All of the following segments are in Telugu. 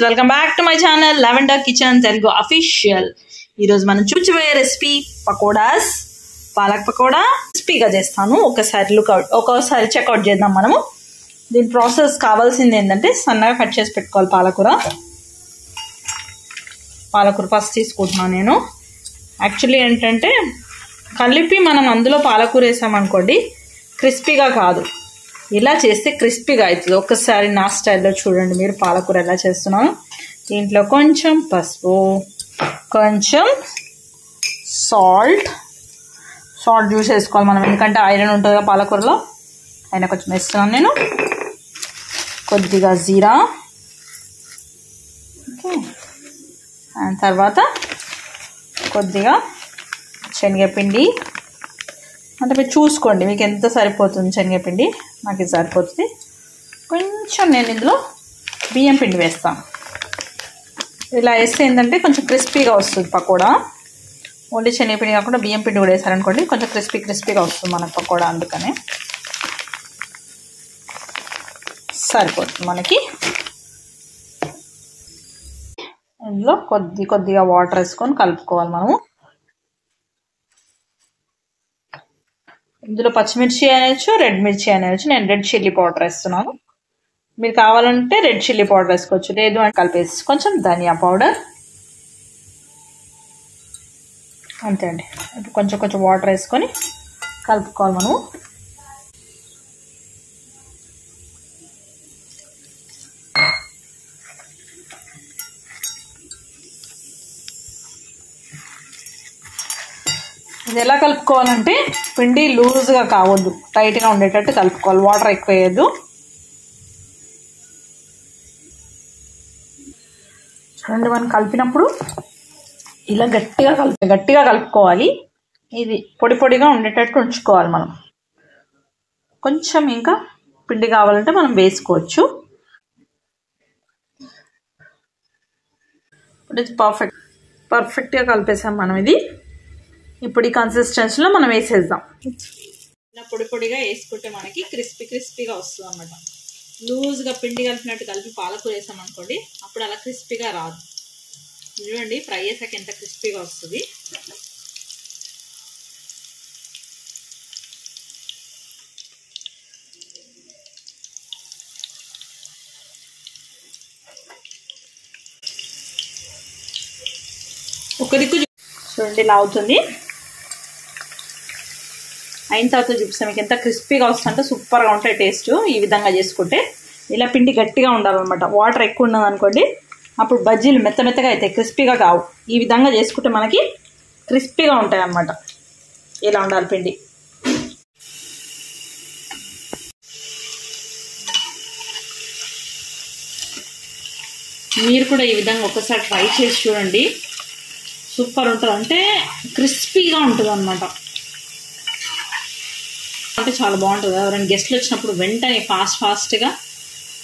Welcome back to my channel lavender kitchen Telugu official. ఈరోజు మనం చూపించబోయే రెసిపీ పకోడాస్, పాలక్ పకోడా క్రిస్పీగా చేస్తాను. ఒకసారి చెక్అవుట్ చేద్దాం. మనము దీని ప్రాసెస్ కావాల్సింది ఏంటంటే సన్నగా కట్ చేసి పెట్టుకోవాలి పాలకూర ఫస్ట్ తీసుకుంటున్నాను నేను. యాక్చువల్లీ ఏంటంటే కలిపి మనం అందులో పాలకూర వేసామనుకోండి క్రిస్పీగా కాదు, ఇలా చేస్తే క్రిస్పీగా అవుతుంది. ఒక్కసారి నా స్టైల్లో చూడండి మీరు పాలకూర ఎలా చేస్తున్నాను. దీంట్లో కొంచెం పసుపు, కొంచెం సాల్ట్ యూస్ చేసుకోవాలి మనం, ఎందుకంటే ఐరన్ ఉంటుంది కదా పాలకూరలో. అయినా కొంచెం వేస్తున్నాను నేను. కొద్దిగా జీరా, ఓకే, అండ్ తర్వాత కొద్దిగా శనగపిండి. అంటే మీరు చూసుకోండి మీకు ఎంత సరిపోతుంది శనగపిండి. నాకు ఇది సరిపోతుంది. కొంచెం నేను ఇందులో బియ్యం పిండి వేస్తాను. ఇలా వేస్తే ఏంటంటే కొంచెం క్రిస్పీగా వస్తుంది పకోడా. ఓన్లీ శనగపిండి కాకుండా బియ్యం పిండి కూడా వేసారనుకోండి కొంచెం క్రిస్పీగా వస్తుంది మనకు పకోడా. అందుకని సరిపోతుంది మనకి. ఇందులో కొద్దిగా వాటర్ వేసుకొని కలుపుకోవాలి మనము. ఇందులో పచ్చిమిర్చి అనేయచ్చు, రెడ్ మిర్చి అనేయచ్చు. నేను రెడ్ చిల్లీ పౌడర్ వేస్తున్నాను. మీరు కావాలంటే రెడ్ చిల్లీ పౌడర్ వేసుకోవచ్చు, లేదు అని కలిపేసి కొంచెం ధనియా పౌడర్. అంతే అండి. ఇప్పుడు కొంచెం వాటర్ వేసుకొని కలుపుకోవాలి మనము. ఇది ఎలా కలుపుకోవాలంటే పిండి లూజ్గా కావద్దు, టైట్గా ఉండేటట్టు కలుపుకోవాలి. వాటర్ ఎక్కువ వేయద్దు. చూడండి, మనం కలిపినప్పుడు ఇలా గట్టిగా కలుపుకోవాలి. ఇది పొడిగా ఉండేటట్టు ఉంచుకోవాలి మనం. కొంచెం ఇంకా పిండి కావాలంటే మనం వేసుకోవచ్చు. ఇప్పుడు ఇది పర్ఫెక్ట్గా కలిపేసాం మనం. ఇది ఇప్పుడు ఈ కన్సిస్టెన్సీలో మనం వేసేద్దాం. ఇలా పొడిగా వేసుకుంటే మనకి క్రిస్పీగా వస్తుంది అన్నమాట. లూజ్గా పిండి కలిపినట్టు కలిపి పాలకూర వేసాం అనుకోండి, అప్పుడు అలా క్రిస్పీగా రాదు. చూడండి ఫ్రై చేసాక ఎంత క్రిస్పీగా వస్తుంది. ఒక దిక్కు చూడండి ఇలా అవుతుంది. అయిన తర్వాత చూపిస్తాను మీకు ఎంత క్రిస్పీగా వస్తుందంటే సూపర్గా ఉంటాయి టేస్ట్. ఈ విధంగా చేసుకుంటే ఇలా పిండి గట్టిగా ఉండాలన్నమాట. వాటర్ ఎక్కువ ఉన్నది అనుకోండి అప్పుడు బజ్జీలు మెత్తగా అవుతాయి, క్రిస్పీగా కావు. ఈ విధంగా చేసుకుంటే మనకి క్రిస్పీగా ఉంటాయి అన్నమాట. ఇలా ఉండాలి పిండి. మీరు కూడా ఈ విధంగా ఒకసారి ట్రై చేసి చూడండి, సూపర్ ఉంటుంది. అంటే క్రిస్పీగా ఉంటుంది అన్నమాట. అంటే చాలా బాగుంటుంది. ఎవరైనా గెస్ట్లు వచ్చినప్పుడు వెంటనే ఫాస్ట్గా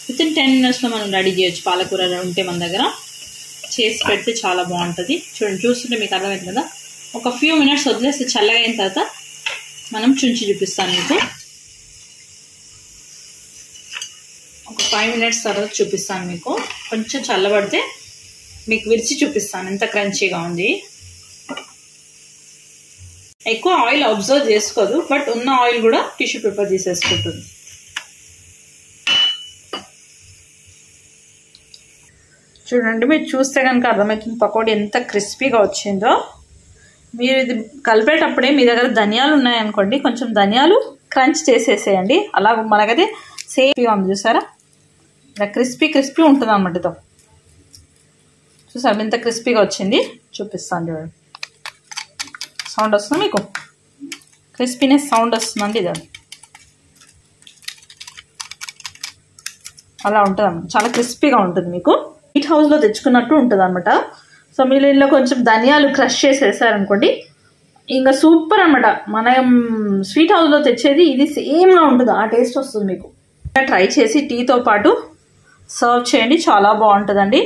వితిన్ 10 minutesలో మనం రెడీ చేయొచ్చు. పాలకూర ఉంటే మన దగ్గర చేసి పెడితే చాలా బాగుంటుంది. చూడండి, చూస్తుంటే మీకు అర్థమవుతుంది కదా. ఒక ఫ్యూ మినిట్స్ వదిలేస్తే చల్లగా అయిన తర్వాత మనం చుంచి చూపిస్తాను మీకు. ఒక 5 minutes తర్వాత చూపిస్తాను మీకు. కొంచెం చల్లబడితే మీకు విరిచి చూపిస్తాను ఎంత క్రంచీగా ఉంది. ఎక్కువ ఆయిల్ అబ్జర్వ్ చేసుకోదు, బట్ ఉన్న ఆయిల్ కూడా టిష్యూ పేపర్ తీసేసుకుంటుంది. చూడండి, మీరు చూస్తే కనుక అర్థమవుతుంది పకోడీ ఎంత క్రిస్పీగా వచ్చిందో. మీరు ఇది కలిపేటప్పుడే మీ దగ్గర ధనియాలు ఉన్నాయనుకోండి, కొంచెం ధనియాలు క్రంచ్ చేసేసేయండి. అలా మనకైతే సేఫ్గా ఉంది. చూసారా, ఇలా క్రిస్పీ ఉంటుంది అన్నమాట. ఇదో చూసారా ఎంత క్రిస్పీగా వచ్చింది. చూపిస్తాను చూడండి. సౌండ్ వస్తుంది మీకు, క్రిస్పీనెస్ సౌండ్ వస్తుందండి. ఇది అలా ఉంటుంది అన్నమాట. చాలా క్రిస్పీగా ఉంటుంది. మీకు స్వీట్ హౌస్లో తెచ్చుకున్నట్టు ఉంటుంది అనమాట. సో మీరు ఇందులో కొంచెం ధనియాలు క్రష్ చేసేసారనుకోండి ఇంకా సూపర్ అనమాట. మనం స్వీట్ హౌస్లో తెచ్చేది ఇది సేమ్గా ఉంటుంది, ఆ టేస్ట్ వస్తుంది మీకు. ట్రై చేసి టీతో పాటు సర్వ్ చేయండి, చాలా బాగుంటుందండి.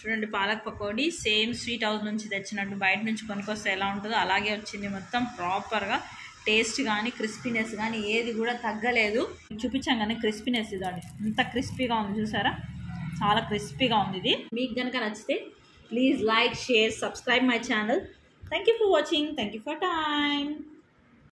చూడండి, palak pakodi same sweet house నుంచి తెచ్చినట్టు, బయట నుంచి కొనుక్కొస్తే ఎలా ఉంటుందో అలాగే వచ్చింది. మొత్తం ప్రాపర్గా టేస్ట్ కానీ క్రిస్పీనెస్ కానీ ఏది కూడా తగ్గలేదు. చూపించాం కానీ క్రిస్పీనెస్ ఇదండి, ఇంత క్రిస్పీగా ఉంది చూసారా, చాలా క్రిస్పీగా ఉంది ఇది. మీకు కనుక నచ్చితే please like, share, subscribe my channel. Thank you for watching. Thank you for time.